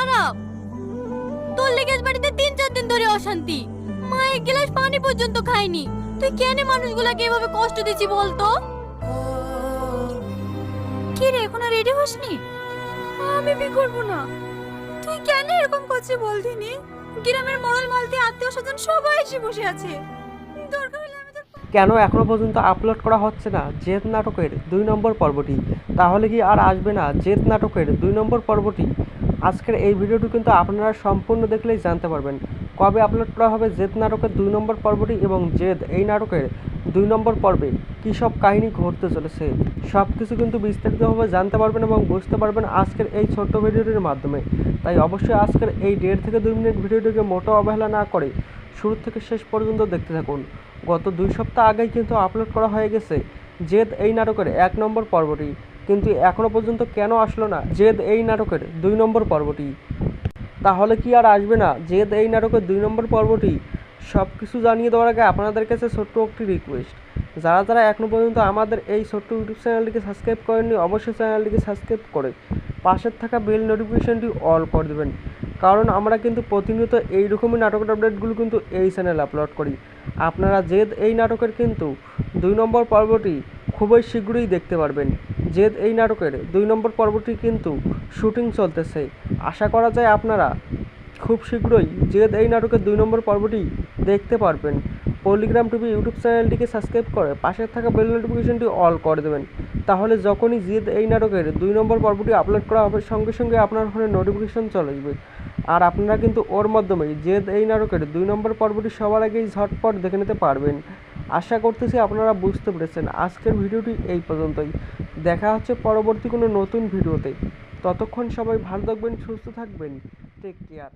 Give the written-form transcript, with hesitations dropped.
খারাপ। তোর লেগে বাড়িতে 3-4 দিন ধরে অশান্তি, মা এক গ্লাস পানি পর্যন্ত খায়নি। তুই কেন মানুষগুলাকে এভাবে কষ্ট দিচ্ছি বলতো? কি রে, এখনো রেডি হসনি? আমি বিয়ে করবো না। তুই কেন এরকম করছিস বলদিনি? গ্রামের মরল মালতি আত্মীয় স্বজন সবাই এসে বসে আছে। দরকার হলে আমি তোর কেন এখনো পর্যন্ত আপলোড করা হচ্ছে না জেদ নাটকের 2 নম্বর পর্বটি? তাহলে কি আর আসবে না জেদ নাটকের 2 নম্বর পর্বটি? আজকের এই ভিডিওটি কিন্তু আপনারা সম্পূর্ণ দেখলেই জানতে পারবেন কবে আপলোড করা হবে জেদ নাটকের 2 নম্বর পর্বটি এবং জেদ এই নাটকের 2 নম্বর পর্বে কী সব কাহিনী ঘটতে চলেছে। সব কিছু কিন্তু বিস্তারিতভাবে জানতে পারবেন এবং বুঝতে পারবেন আজকের এই ছোট্ট ভিডিওটির মাধ্যমে। তাই অবশ্যই আজকের এই 1.5 থেকে 2 মিনিট ভিডিওটিকে মোটো অবহেলা না করে শুরু থেকে শেষ পর্যন্ত দেখতে থাকুন। গত 2 সপ্তাহ আগেই কিন্তু আপলোড করা হয়ে গেছে জেদ এই নাটকের 1 নম্বর পর্বটি, কিন্তু এখনও পর্যন্ত কেন আসলো না জেদ এই নাটকের 2 নম্বর পর্বটি? তাহলে কি আর আসবে না জেদ এই নাটকের 2 নম্বর পর্বটি? সব কিছু জানিয়ে দেওয়ার আগে আপনাদের কাছে ছোট্ট একটি রিকোয়েস্ট, যারা যারা এখনও পর্যন্ত আমাদের এই ছোট্ট ইউটিউব চ্যানেলটিকে সাবস্ক্রাইব করেননি অবশ্যই চ্যানেলটিকে সাবস্ক্রাইব করে পাশের থাকা বেল নোটিফিকেশনটি অল করে দেবেন, কারণ আমরা কিন্তু প্রতিনিয়ত এই রকমই নাটকের আপডেটগুলো কিন্তু এই চ্যানেলে আপলোড করি। আপনারা জেদ এই নাটকের কিন্তু 2 নম্বর পর্বটি খুবই শীঘ্রই দেখতে পারবেন। জেদ এই নাটকের 2 নম্বর পর্বটি কিন্তু শুটিং চলতেছে, আশা করা যায় আপনারা খুব শীঘ্রই জেদ এই নাটকের 2 নম্বর পর্বটি দেখতে পারবেন। পল্লিগ্রাম টিভি ইউটিউব চ্যানেলটিকে সাবস্ক্রাইব করে পাশে থাকা বেল নোটিফিকেশনটি অল করে দেবেন, তাহলে যখনই জেদ এই নাটকের 2 নম্বর পর্বটি আপলোড করা হবে সঙ্গে সঙ্গে আপনার ফোনে নোটিফিকেশন চলে আসবে। আর আপনারা কিন্তু ওর মাধ্যমেই জেদ এই নাটকের 2 নম্বর পর্বটি সবার আগেই ঝটপট দেখে নিতে পারবেন। আশা করতেছি আপনারা বুঝতে পেরেছেন। আজকের ভিডিওটি এই পর্যন্তই, দেখা হচ্ছে পরবর্তী কোনো নতুন ভিডিওতে। ততক্ষণ সবাই ভালো থাকবেন, সুস্থ থাকবেন, টেক কেয়ার।